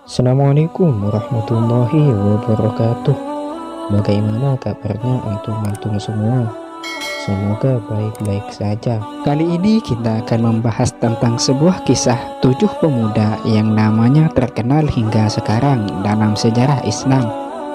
Assalamualaikum warahmatullahi wabarakatuh. Bagaimana kabarnya antum-antum semua? Semoga baik-baik saja. Kali ini kita akan membahas tentang sebuah kisah 7 pemuda yang namanya terkenal hingga sekarang dalam sejarah Islam.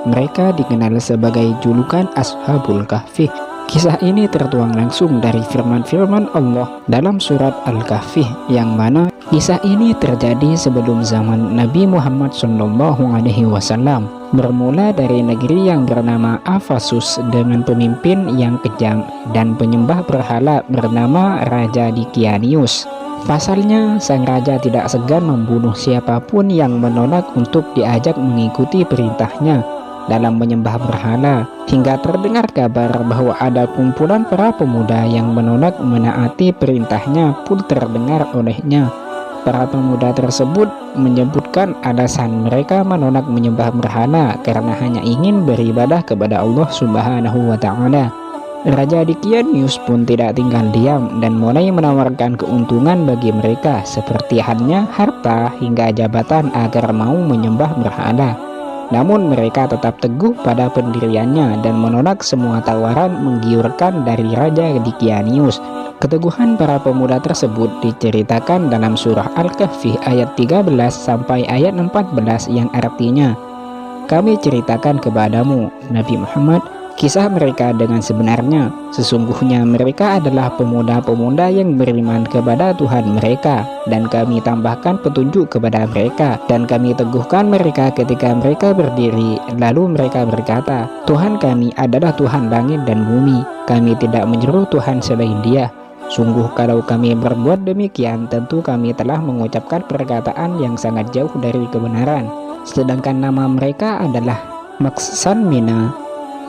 Mereka dikenal sebagai julukan Ashabul Kahfi. Kisah ini tertuang langsung dari firman-firman Allah dalam surat Al-Kahfi, yang mana kisah ini terjadi sebelum zaman Nabi Muhammad SAW. Bermula dari negeri yang bernama Afasus dengan pemimpin yang kejam dan penyembah berhala bernama Raja Dikianius. Pasalnya, sang raja tidak segan membunuh siapapun yang menolak untuk diajak mengikuti perintahnya dalam menyembah berhala, hingga terdengar kabar bahwa ada kumpulan para pemuda yang menolak menaati perintahnya pun terdengar olehnya. Para pemuda tersebut menyebutkan alasan mereka menolak menyembah berhala karena hanya ingin beribadah kepada Allah Subhanahu wa Ta'ala. Raja Dikianius pun tidak tinggal diam dan mulai menawarkan keuntungan bagi mereka seperti halnya harta hingga jabatan agar mau menyembah berhala. Namun mereka tetap teguh pada pendiriannya dan menolak semua tawaran menggiurkan dari Raja Dikianius. Keteguhan para pemuda tersebut diceritakan dalam surah Al-Kahfi ayat 13 sampai ayat 14 yang artinya, "Kami ceritakan kepadamu, Nabi Muhammad, kisah mereka dengan sebenarnya. Sesungguhnya mereka adalah pemuda-pemuda yang beriman kepada Tuhan mereka, dan kami tambahkan petunjuk kepada mereka, dan kami teguhkan mereka ketika mereka berdiri. Lalu mereka berkata, Tuhan kami adalah Tuhan langit dan bumi. Kami tidak menyeru Tuhan selain Dia. Sungguh kalau kami berbuat demikian, tentu kami telah mengucapkan perkataan yang sangat jauh dari kebenaran. Sedangkan nama mereka adalah Maksanmina,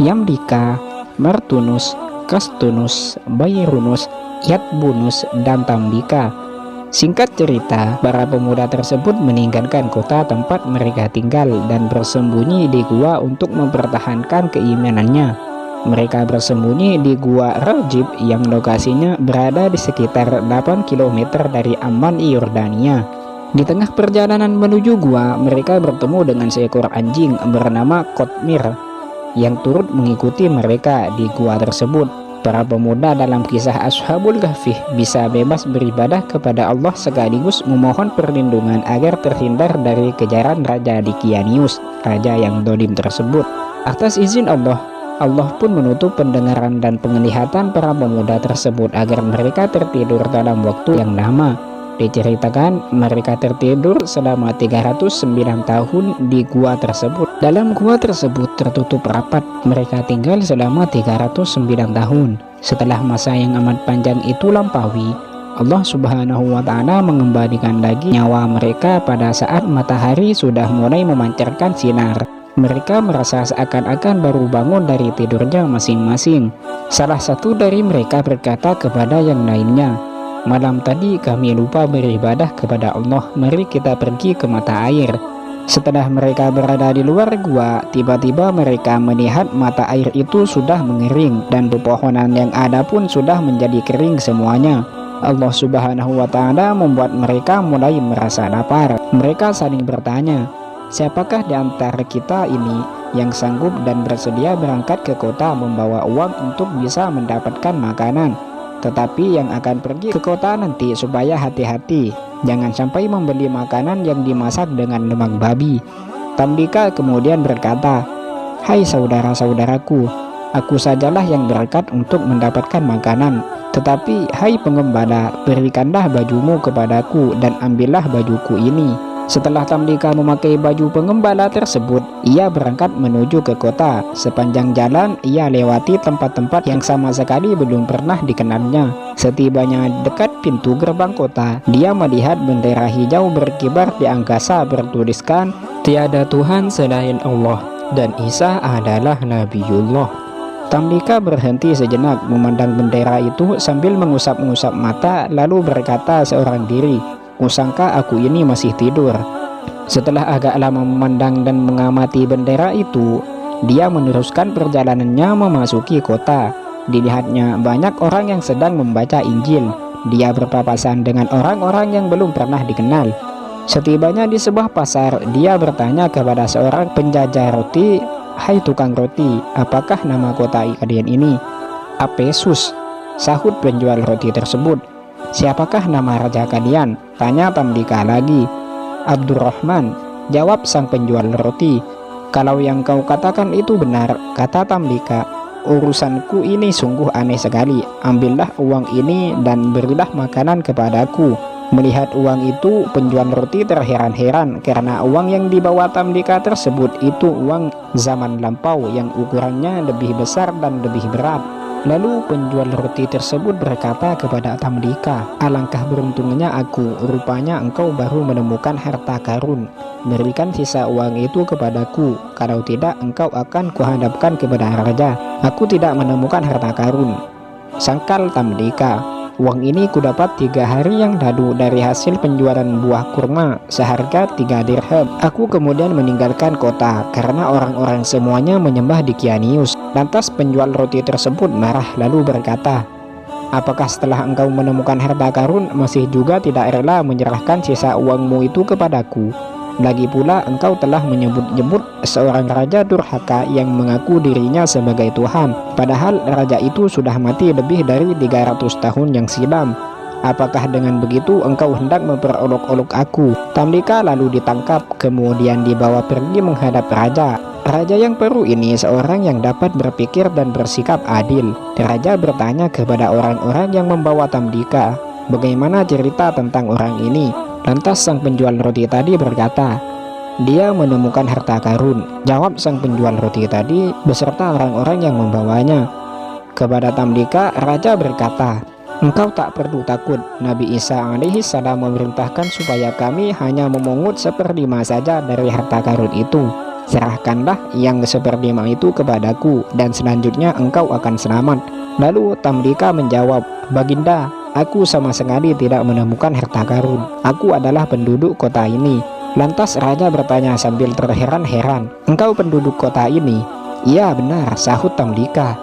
Yamdika, Martunus, Kastunus, Bayrunus, Yatbunus, dan Tambika." Singkat cerita, para pemuda tersebut meninggalkan kota tempat mereka tinggal dan bersembunyi di gua untuk mempertahankan keimanannya. Mereka bersembunyi di gua Rajib yang lokasinya berada di sekitar 8 km dari Amman, Yordania. Di tengah perjalanan menuju gua, mereka bertemu dengan seekor anjing bernama Kotmir yang turut mengikuti mereka di gua tersebut. Para pemuda dalam kisah Ashabul Kahfi bisa bebas beribadah kepada Allah sekaligus memohon perlindungan agar terhindar dari kejaran Raja Dikianius, raja yang dolim tersebut. Atas izin Allah, Allah pun menutup pendengaran dan penglihatan para pemuda tersebut agar mereka tertidur dalam waktu yang lama. Diceritakan mereka tertidur selama 309 tahun di gua tersebut. Dalam gua tersebut tertutup rapat. Mereka tinggal selama 309 tahun. Setelah masa yang amat panjang itu lampaui, Allah Subhanahu wa Ta'ala mengembalikan lagi nyawa mereka pada saat matahari sudah mulai memancarkan sinar. Mereka merasa seakan-akan baru bangun dari tidurnya masing-masing. Salah satu dari mereka berkata kepada yang lainnya, "Malam tadi kami lupa beribadah kepada Allah, mari kita pergi ke mata air." Setelah mereka berada di luar gua, tiba-tiba mereka melihat mata air itu sudah mengering dan pepohonan yang ada pun sudah menjadi kering semuanya. Allah Subhanahu wa Ta'ala membuat mereka mulai merasa lapar. Mereka saling bertanya, "Siapakah di antara kita ini yang sanggup dan bersedia berangkat ke kota membawa uang untuk bisa mendapatkan makanan? Tetapi yang akan pergi ke kota nanti supaya hati-hati, jangan sampai membeli makanan yang dimasak dengan lemak babi." Tambika kemudian berkata, "Hai saudara-saudaraku, aku sajalah yang berangkat untuk mendapatkan makanan. Tetapi hai pengembala, berikanlah bajumu kepadaku dan ambillah bajuku ini." Setelah Tamdika memakai baju pengembala tersebut, ia berangkat menuju ke kota. Sepanjang jalan, ia lewati tempat-tempat yang sama sekali belum pernah dikenalnya. Setibanya dekat pintu gerbang kota, dia melihat bendera hijau berkibar di angkasa bertuliskan, "Tiada Tuhan selain Allah, dan Isa adalah Nabiullah." Tamdika berhenti sejenak memandang bendera itu sambil mengusap-ngusap mata, lalu berkata seorang diri, "Kusangka aku ini masih tidur." Setelah agak lama memandang dan mengamati bendera itu, dia meneruskan perjalanannya memasuki kota. Dilihatnya banyak orang yang sedang membaca Injil. Dia berpapasan dengan orang-orang yang belum pernah dikenal. Setibanya di sebuah pasar, dia bertanya kepada seorang penjajah roti, "Hai tukang roti, apakah nama kota kalian ini?" "Apesus," sahut penjual roti tersebut. "Siapakah nama raja kalian?" tanya Tamlika lagi. "Abdurrahman," jawab sang penjual roti. "Kalau yang kau katakan itu benar," kata Tamlika, "urusanku ini sungguh aneh sekali. Ambillah uang ini dan berilah makanan kepadaku." Melihat uang itu, penjual roti terheran-heran karena uang yang dibawa Tamlika tersebut itu uang zaman lampau yang ukurannya lebih besar dan lebih berat. Lalu penjual roti tersebut berkata kepada Tamlika, "Alangkah beruntungnya aku, rupanya engkau baru menemukan harta karun. Berikan sisa uang itu kepadaku, kalau tidak engkau akan kuhadapkan kepada raja." "Aku tidak menemukan harta karun," sangkal Tamlika. "Uang ini kudapat 3 hari yang lalu dari hasil penjualan buah kurma seharga 3 dirham. Aku kemudian meninggalkan kota karena orang-orang semuanya menyembah Dikianius." Lantas penjual roti tersebut marah lalu berkata, "Apakah setelah engkau menemukan harta karun masih juga tidak rela menyerahkan sisa uangmu itu kepadaku? Lagi pula engkau telah menyebut-nyebut seorang raja durhaka yang mengaku dirinya sebagai Tuhan, padahal raja itu sudah mati lebih dari 300 tahun yang silam. Apakah dengan begitu engkau hendak memperolok-olok aku?" Tamlika lalu ditangkap kemudian dibawa pergi menghadap raja. Raja yang baru ini seorang yang dapat berpikir dan bersikap adil. Raja bertanya kepada orang-orang yang membawa Tamlika, "Bagaimana cerita tentang orang ini?" Lantas sang penjual roti tadi berkata, "Dia menemukan harta karun," jawab sang penjual roti tadi beserta orang-orang yang membawanya. Kepada Tamlika, raja berkata, "Engkau tak perlu takut. Nabi Isa alaihi salam memerintahkan supaya kami hanya memungut 1/5 saja dari harta karun itu. Serahkanlah yang 1/5 itu kepadaku dan selanjutnya engkau akan selamat." Lalu Tamlika menjawab, "Baginda, aku sama sekali tidak menemukan harta karun. Aku adalah penduduk kota ini." Lantas raja bertanya sambil terheran-heran, "Engkau penduduk kota ini?" "Iya benar," sahut Tamlika.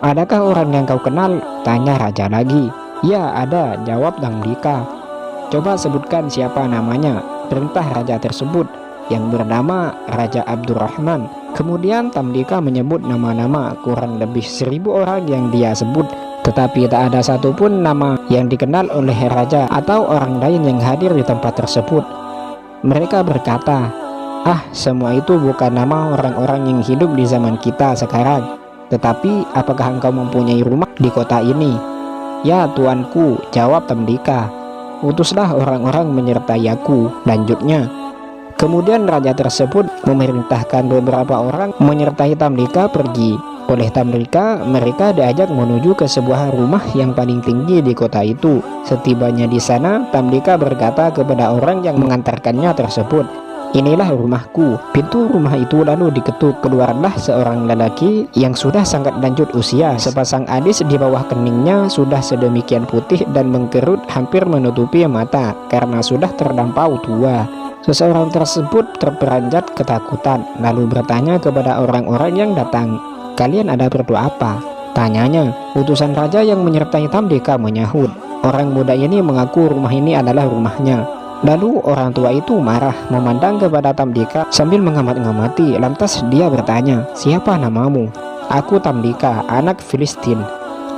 "Adakah orang yang kau kenal?" tanya raja lagi. "Ya ada," jawab Tamlika. "Coba sebutkan siapa namanya," perintah raja tersebut, yang bernama Raja Abdurrahman. Kemudian Tamlika menyebut nama-nama kurang lebih 1000 orang yang dia sebut, tetapi tak ada satupun nama yang dikenal oleh raja atau orang lain yang hadir di tempat tersebut. Mereka berkata, "Ah, semua itu bukan nama orang-orang yang hidup di zaman kita sekarang. Tetapi apakah engkau mempunyai rumah di kota ini?" "Ya tuanku," jawab Tamlika. "Utuslah orang-orang menyertai aku," lanjutnya. Kemudian raja tersebut memerintahkan beberapa orang menyertai Tamlika pergi. Oleh Tamlika, mereka diajak menuju ke sebuah rumah yang paling tinggi di kota itu. Setibanya di sana, Tamlika berkata kepada orang yang mengantarkannya tersebut, "Inilah rumahku." Pintu rumah itu lalu diketuk. Keluarlah seorang lelaki yang sudah sangat lanjut usia. Sepasang alis di bawah keningnya sudah sedemikian putih dan mengkerut hampir menutupi mata karena sudah terlampau tua. Seseorang tersebut terperanjat ketakutan lalu bertanya kepada orang-orang yang datang, "Kalian ada perlu apa?" tanyanya. Utusan raja yang menyertai Tamlika menyahut, "Orang muda ini mengaku rumah ini adalah rumahnya." Lalu orang tua itu marah memandang kepada Tamlika sambil mengamat-ngamati. Lantas dia bertanya, "Siapa namamu?" "Aku Tamlika, anak Filistin."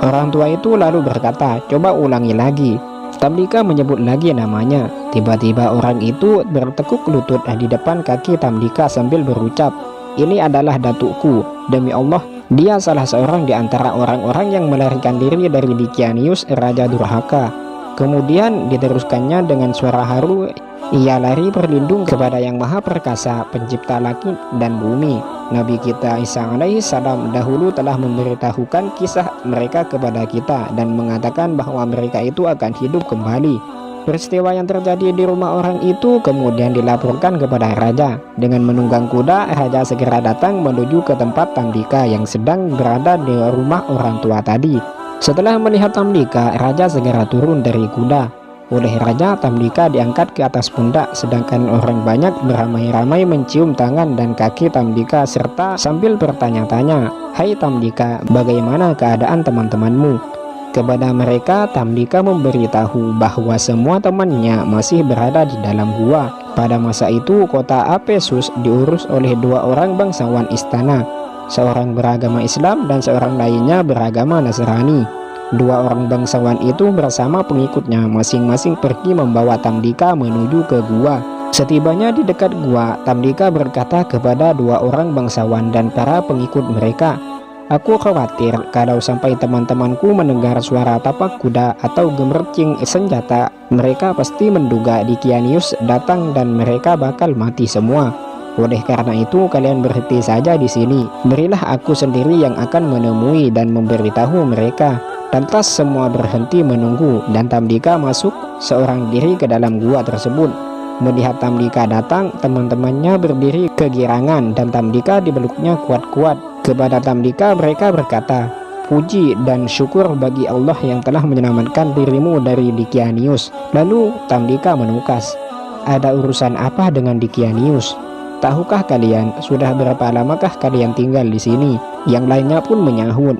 Orang tua itu lalu berkata, "Coba ulangi lagi." Tamlika menyebut lagi namanya. Tiba-tiba orang itu bertekuk lutut di depan kaki Tamlika sambil berucap, "Ini adalah datukku. Demi Allah, dia salah seorang di antara orang-orang yang melarikan diri dari Dikianius, Raja Durhaka." Kemudian diteruskannya dengan suara haru, "Ia lari berlindung kepada Yang Maha Perkasa, pencipta langit dan bumi. Nabi kita Isa alaihi salam dahulu telah memberitahukan kisah mereka kepada kita dan mengatakan bahwa mereka itu akan hidup kembali." Peristiwa yang terjadi di rumah orang itu kemudian dilaporkan kepada raja. Dengan menunggang kuda, raja segera datang menuju ke tempat Tamlika yang sedang berada di rumah orang tua tadi. Setelah melihat Tamlika, raja segera turun dari kuda. Oleh raja, Tamlika diangkat ke atas pundak, sedangkan orang banyak beramai-ramai mencium tangan dan kaki Tamlika serta sambil bertanya-tanya, "Hai Tamlika, bagaimana keadaan teman-temanmu?" Kepada mereka, Tamlika memberitahu bahwa semua temannya masih berada di dalam gua. Pada masa itu, kota Efesus diurus oleh dua orang bangsawan istana, seorang beragama Islam dan seorang lainnya beragama Nasrani. Dua orang bangsawan itu bersama pengikutnya masing-masing pergi membawa Tamlika menuju ke gua. Setibanya di dekat gua, Tamlika berkata kepada dua orang bangsawan dan para pengikut mereka, "Aku khawatir kalau sampai teman-temanku mendengar suara tapak kuda atau gemercing senjata, mereka pasti menduga Dikianius datang dan mereka bakal mati semua. Oleh karena itu kalian berhenti saja di sini. Berilah aku sendiri yang akan menemui dan memberitahu mereka." Lantas semua berhenti menunggu dan Tamlika masuk seorang diri ke dalam gua tersebut. Melihat Tamlika datang, teman-temannya berdiri kegirangan dan Tamlika dibeluknya kuat-kuat. Kepada Tamlika mereka berkata, "Puji dan syukur bagi Allah yang telah menyelamatkan dirimu dari Dikianius." Lalu Tamlika menukas, "Ada urusan apa dengan Dikianius? Tahukah kalian sudah berapa lamakah kalian tinggal di sini?" Yang lainnya pun menyahut,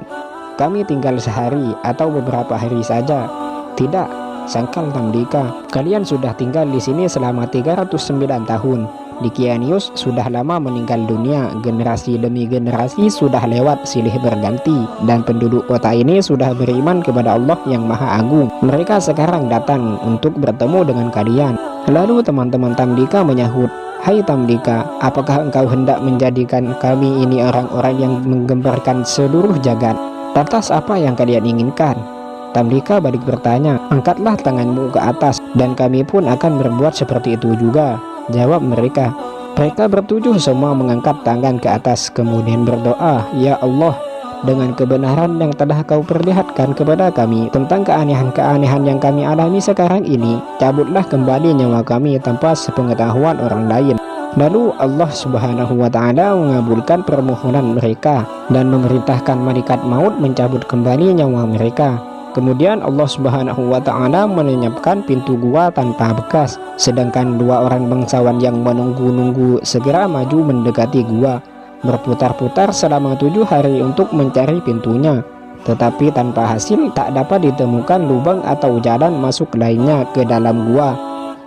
"Kami tinggal sehari atau beberapa hari saja." "Tidak," sangkal Tamlika, "kalian sudah tinggal di sini selama 309 tahun. Dikianius sudah lama meninggal dunia, generasi demi generasi sudah lewat silih berganti, dan penduduk kota ini sudah beriman kepada Allah yang Maha Agung. Mereka sekarang datang untuk bertemu dengan kalian." Lalu teman-teman Tamlika menyahut, "Hai Tamlika, apakah engkau hendak menjadikan kami ini orang-orang yang menggemparkan seluruh jagat? Lantas apa yang kalian inginkan?" Tamlika balik bertanya, "Angkatlah tanganmu ke atas dan kami pun akan berbuat seperti itu juga," jawab mereka. Mereka bertujuh semua mengangkat tangan ke atas kemudian berdoa, "Ya Allah, dengan kebenaran yang telah kau perlihatkan kepada kami tentang keanehan-keanehan yang kami alami sekarang ini, cabutlah kembali nyawa kami tanpa sepengetahuan orang lain." Lalu Allah Subhanahu wa Ta'ala mengabulkan permohonan mereka dan memerintahkan malaikat maut mencabut kembali nyawa mereka. Kemudian Allah Subhanahu wa Ta'ala melenyapkan pintu gua tanpa bekas, sedangkan dua orang bangsawan yang menunggu-nunggu segera maju mendekati gua, berputar-putar selama 7 hari untuk mencari pintunya, tetapi tanpa hasil. Tak dapat ditemukan lubang atau jalan masuk lainnya ke dalam gua.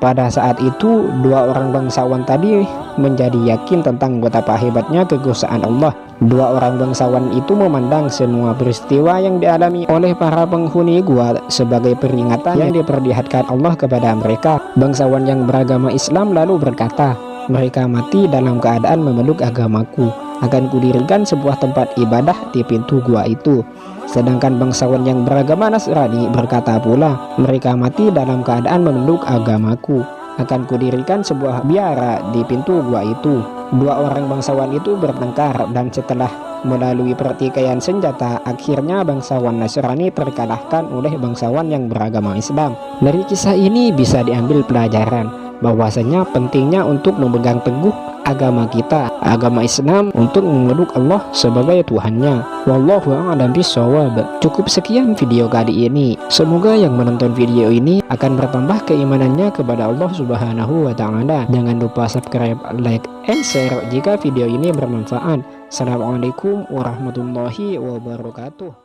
Pada saat itu dua orang bangsawan tadi menjadi yakin tentang betapa hebatnya kekuasaan Allah. Dua orang bangsawan itu memandang semua peristiwa yang dialami oleh para penghuni gua sebagai peringatan yang diperlihatkan Allah kepada mereka. Bangsawan yang beragama Islam lalu berkata, "Mereka mati dalam keadaan memeluk agamaku. Akan kudirikan sebuah tempat ibadah di pintu gua itu." Sedangkan bangsawan yang beragama Nasrani berkata pula, "Mereka mati dalam keadaan memeluk agamaku. Akan kudirikan sebuah biara di pintu gua itu." Dua orang bangsawan itu bertengkar dan setelah melalui pertikaian senjata, akhirnya bangsawan Nasrani terkalahkan oleh bangsawan yang beragama Islam. Dari kisah ini bisa diambil pelajaran bahwasanya pentingnya untuk memegang teguh agama kita, agama Islam, untuk memeluk Allah sebagai Tuhannya. Wallahu a'lam bishawab. Cukup sekian video kali ini. Semoga yang menonton video ini akan bertambah keimanannya kepada Allah Subhanahu wa Ta'ala. Jangan lupa subscribe, like, and share jika video ini bermanfaat. Assalamualaikum warahmatullahi wabarakatuh.